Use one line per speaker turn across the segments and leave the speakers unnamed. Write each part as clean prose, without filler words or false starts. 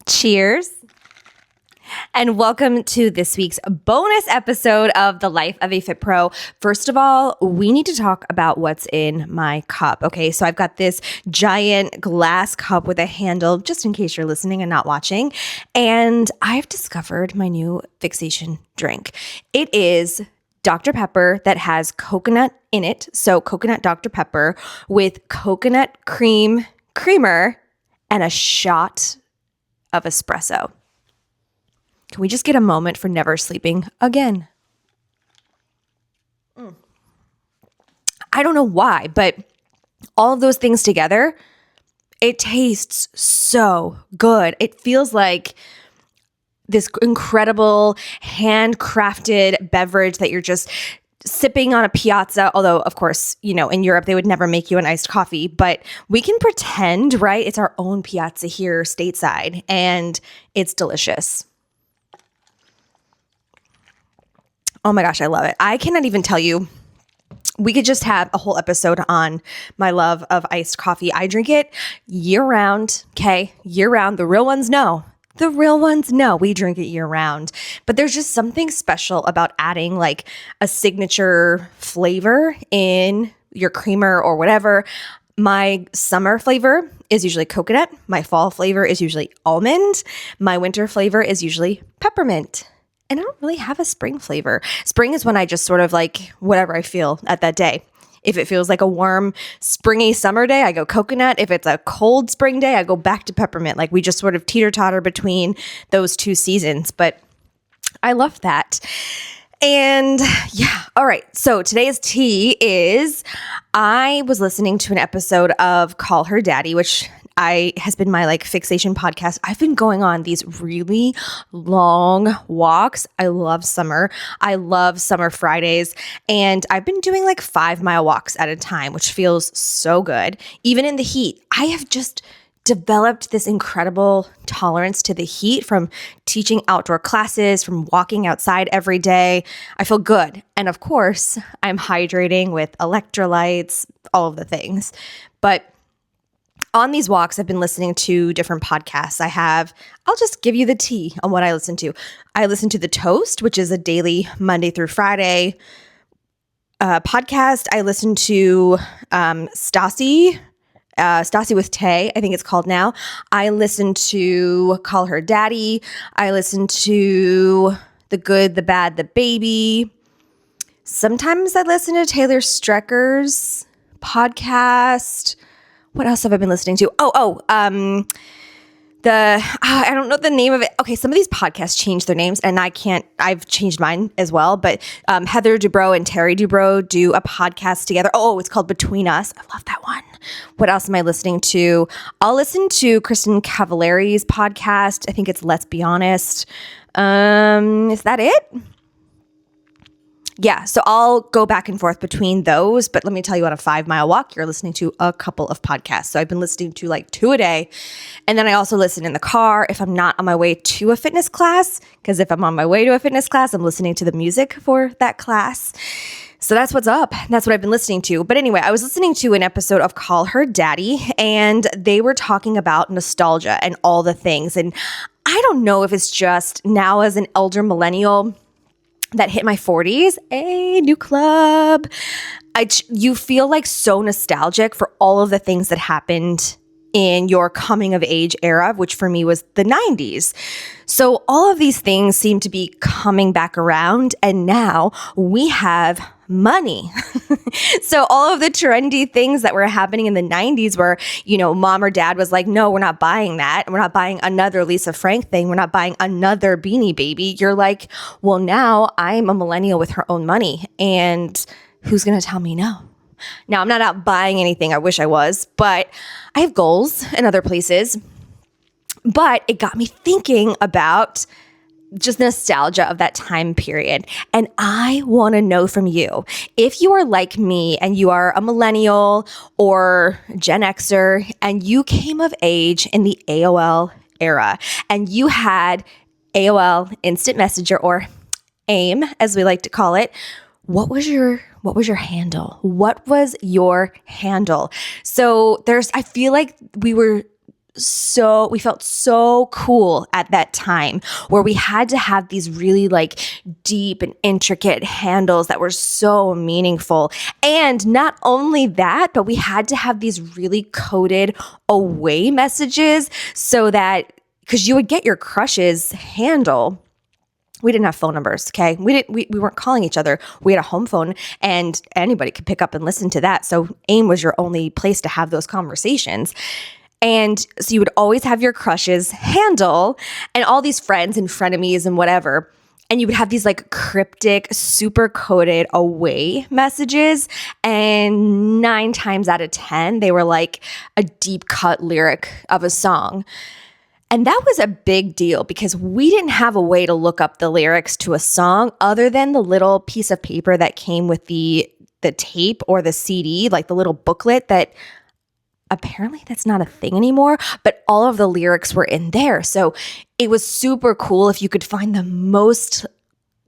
Cheers. And welcome to this week's bonus episode of The Life of a Fit Pro. First of all, we need to talk about what's in my cup. Okay, so I've got this giant glass cup with a handle, just in case you're listening and not watching. And I've discovered my new fixation drink. It is Dr. Pepper that has coconut in it. So coconut Dr. Pepper with coconut creamer and a shot of espresso. Can we just get a moment for never sleeping again? I don't know why, but all of those things together, it tastes so good. It feels like this incredible handcrafted beverage that you're just sipping on a piazza. Although, of course, you know, in Europe, they would never make you an iced coffee, but we can pretend, right? It's our own piazza here stateside, and it's delicious. Oh my gosh, I love it. I cannot even tell you. We could just have a whole episode on my love of iced coffee. I drink it year round, okay? Year round. The real ones know. The real ones know we drink it year round. But there's just something special about adding like a signature flavor in your creamer or whatever. My summer flavor is usually coconut. My fall flavor is usually almond. My winter flavor is usually peppermint. And I don't really have a spring flavor. Spring is when I just sort of like whatever I feel at that day. If it feels like a warm, springy summer day, I go coconut. If it's a cold spring day, I go back to peppermint. Like we just sort of teeter-totter between those two seasons. But I love that. And yeah, all right. So today's tea is I was listening to an episode of Call Her Daddy, which has been my like fixation podcast. I've been going on these really long walks. I love summer. I love summer Fridays. And I've been doing like 5-mile walks at a time, which feels so good. Even in the heat, I have just developed this incredible tolerance to the heat from teaching outdoor classes, from walking outside every day. I feel good. And of course, I'm hydrating with electrolytes, all of the things. But on these walks, I've been listening to different podcasts. I'll just give you the tea on what I listen to. I listen to The Toast, which is a daily Monday through Friday podcast. I listen to Stassi with Tay, I think it's called now. I listen to Call Her Daddy. I listen to The Good, The Bad, The Baby. Sometimes I listen to Taylor Strecker's podcast. What else have I been listening to? I don't know the name of it. Okay, some of these podcasts change their names and I've changed mine as well, but Heather Dubrow and Terry Dubrow do a podcast together. Oh, it's called Between Us. I love that one. What else am I listening to? I'll listen to Kristen Cavallari's podcast. I think it's Let's Be Honest. Is that it? Yeah, so I'll go back and forth between those, but let me tell you, on a 5-mile walk, you're listening to a couple of podcasts. So I've been listening to like 2 a day, and then I also listen in the car if I'm not on my way to a fitness class, because if I'm on my way to a fitness class, I'm listening to the music for that class. So that's what's up. That's what I've been listening to. But anyway, I was listening to an episode of Call Her Daddy, and they were talking about nostalgia and all the things. And I don't know if it's just now as an elder millennial that hit my 40s, a new club. You feel like so nostalgic for all of the things that happened in your coming of age era, which for me was the 90s. So all of these things seem to be coming back around, and now we have money. So all of the trendy things that were happening in the 90s where, you know, mom or dad was like, no, we're not buying that. We're not buying another Lisa Frank thing. We're not buying another Beanie Baby. You're like, well, now I'm a millennial with her own money, and who's going to tell me no? Now, I'm not out buying anything. I wish I was, but I have goals in other places. But it got me thinking about just nostalgia of that time period. And I want to know from you, if you are like me and you are a millennial or Gen Xer and you came of age in the AOL era and you had AOL Instant Messenger, or AIM as we like to call it, what was your handle? What was your handle? So I feel like we were we felt so cool at that time, where we had to have these really like deep and intricate handles that were so meaningful. And not only that, but we had to have these really coded away messages, so that, because you would get your crush's handle. We didn't have phone numbers, okay? We weren't calling each other. We had a home phone, and anybody could pick up and listen to that. So AIM was your only place to have those conversations. And so you would always have your crush's handle and all these friends and frenemies and whatever. And you would have these like cryptic, super coded away messages. And 9 times out of 10, they were like a deep cut lyric of a song. And that was a big deal, because we didn't have a way to look up the lyrics to a song other than the little piece of paper that came with the tape or the CD, like the little booklet that apparently that's not a thing anymore, but all of the lyrics were in there. So it was super cool if you could find the most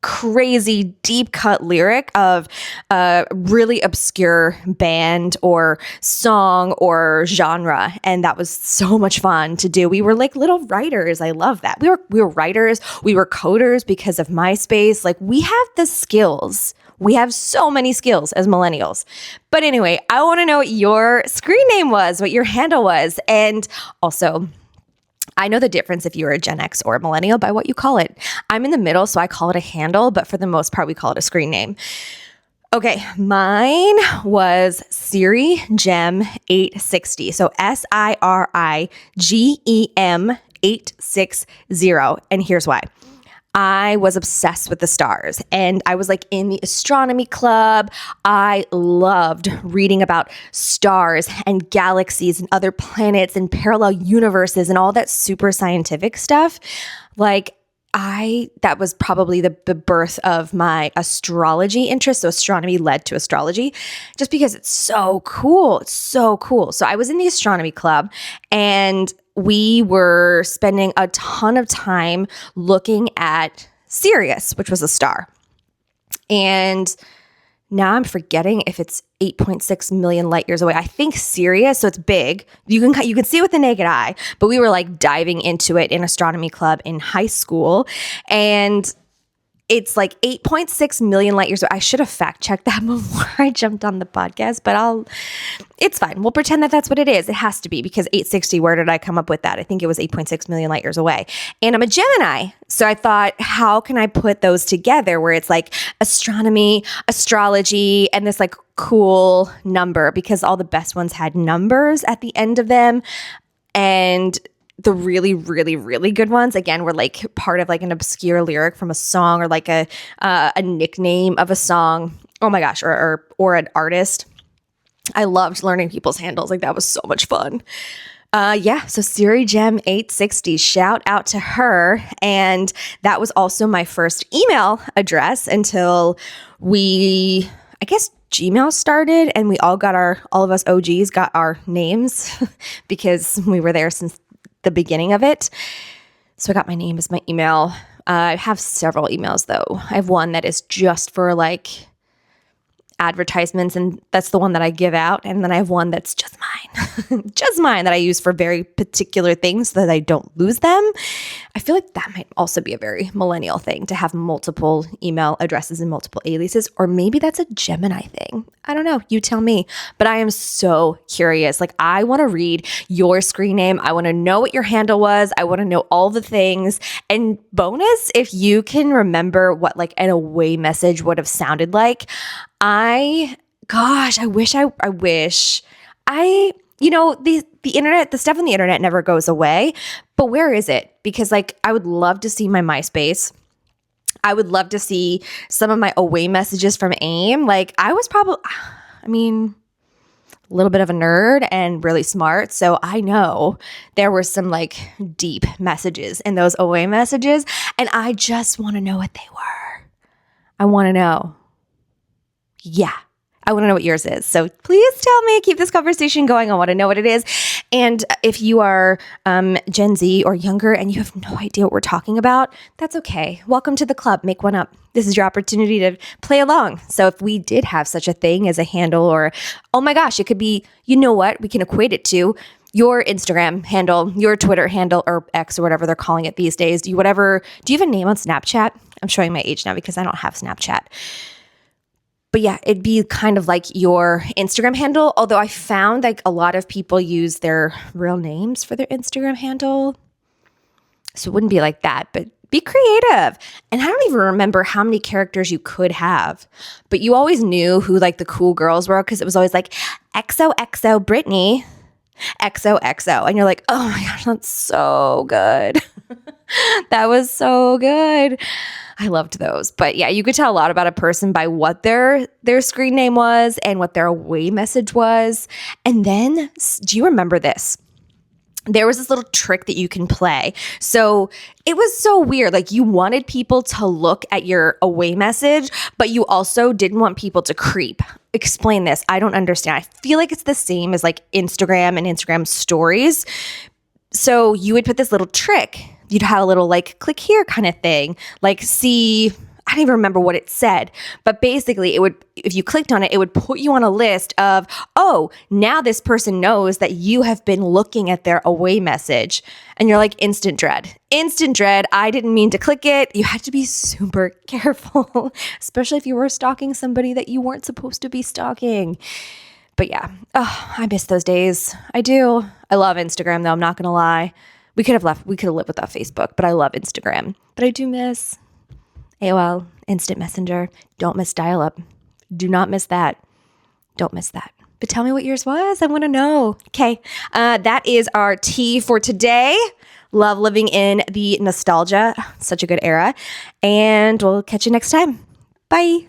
crazy deep cut lyric of a really obscure band or song or genre, and that was so much fun to do. We were like little writers. I love that. We were writers, we were coders because of MySpace. Like, we have the skills. We have so many skills as millennials. But anyway, I want to know what your screen name was, what your handle was, and also, I know the difference if you're a Gen X or a millennial by what you call it. I'm in the middle, so I call it a handle, but for the most part, we call it a screen name. Okay, mine was Siri Gem 860. So SIRIGEM 860. And here's why. I was obsessed with the stars, and I was like in the astronomy club. I loved reading about stars and galaxies and other planets and parallel universes and all that super scientific stuff. Like, that was probably the birth of my astrology interest. So astronomy led to astrology, just because it's so cool. It's so cool. So I was in the astronomy club, and we were spending a ton of time looking at Sirius, which was a star. And now I'm forgetting if it's 8.6 million light years away. I think Sirius, so it's big. You can see it with the naked eye, but we were like diving into it in astronomy club in high school, and it's like 8.6 million light years away. I should have fact checked that before I jumped on the podcast, but it's fine. We'll pretend that that's what it is. It has to be, because 860, where did I come up with that? I think it was 8.6 million light years away. And I'm a Gemini. So I thought, how can I put those together where it's like astronomy, astrology, and this like cool number, because all the best ones had numbers at the end of them. And the really, really, really good ones, again, were like part of like an obscure lyric from a song, or like a nickname of a song. Oh my gosh, or an artist. I loved learning people's handles. Like, that was so much fun. So Siri Gem 860, shout out to her. And that was also my first email address until I guess Gmail started, and we all of us OGs got our names because we were there since the beginning of it. So I got my name as my email. I have several emails though. I have one that is just for like advertisements, and that's the one that I give out. And then I have one that's just mine, just mine, that I use for very particular things so that I don't lose them. I feel like that might also be a very millennial thing, to have multiple email addresses and multiple aliases, or maybe that's a Gemini thing. I don't know. You tell me. But I am so curious. Like, I want to read your screen name. I want to know what your handle was. I want to know all the things. And bonus, if you can remember what like an away message would have sounded like. I wish the internet, the stuff on the internet never goes away, but where is it? Because like, I would love to see my MySpace. I would love to see some of my away messages from AIM. Like, I was a little bit of a nerd and really smart. So I know there were some like deep messages in those away messages, and I just want to know what they were. I want to know. Yeah, I want to know what yours is. So please tell me, keep this conversation going. I want to know what it is. And if you are Gen Z or younger and you have no idea what we're talking about, that's okay. Welcome to the club. Make one up. This is your opportunity to play along. So if we did have such a thing as a handle, or, oh my gosh, it could be, you know what, we can equate it to, your Instagram handle, your Twitter handle, or X or whatever they're calling it these days. Do you have a name on Snapchat? I'm showing my age now because I don't have Snapchat. But yeah, it'd be kind of like your Instagram handle. Although I found like a lot of people use their real names for their Instagram handle. So it wouldn't be like that, but be creative. And I don't even remember how many characters you could have, but you always knew who like the cool girls were because it was always like XOXO Britney, XOXO. And you're like, oh my gosh, that's so good. That was so good. I loved those. But yeah, you could tell a lot about a person by what their screen name was and what their away message was. And then, do you remember this? There was this little trick that you can play. So it was so weird. Like you wanted people to look at your away message, but you also didn't want people to creep. Explain this. I don't understand. I feel like it's the same as like Instagram and Instagram stories. So you would put this little trick. You'd have a little like click here kind of thing. Like see, I don't even remember what it said, but basically it would, if you clicked on it, it would put you on a list of, oh, now this person knows that you have been looking at their away message. And you're like, instant dread. Instant dread. I didn't mean to click it. You had to be super careful, especially if you were stalking somebody that you weren't supposed to be stalking. But yeah, I miss those days. I do. I love Instagram though. I'm not going to lie. We could have lived without Facebook, but I love Instagram. But I do miss AOL, Instant Messenger. Don't miss dial-up. Do not miss that. Don't miss that. But tell me what yours was. I want to know. Okay. That is our tea for today. Love living in the nostalgia. Such a good era. And we'll catch you next time. Bye.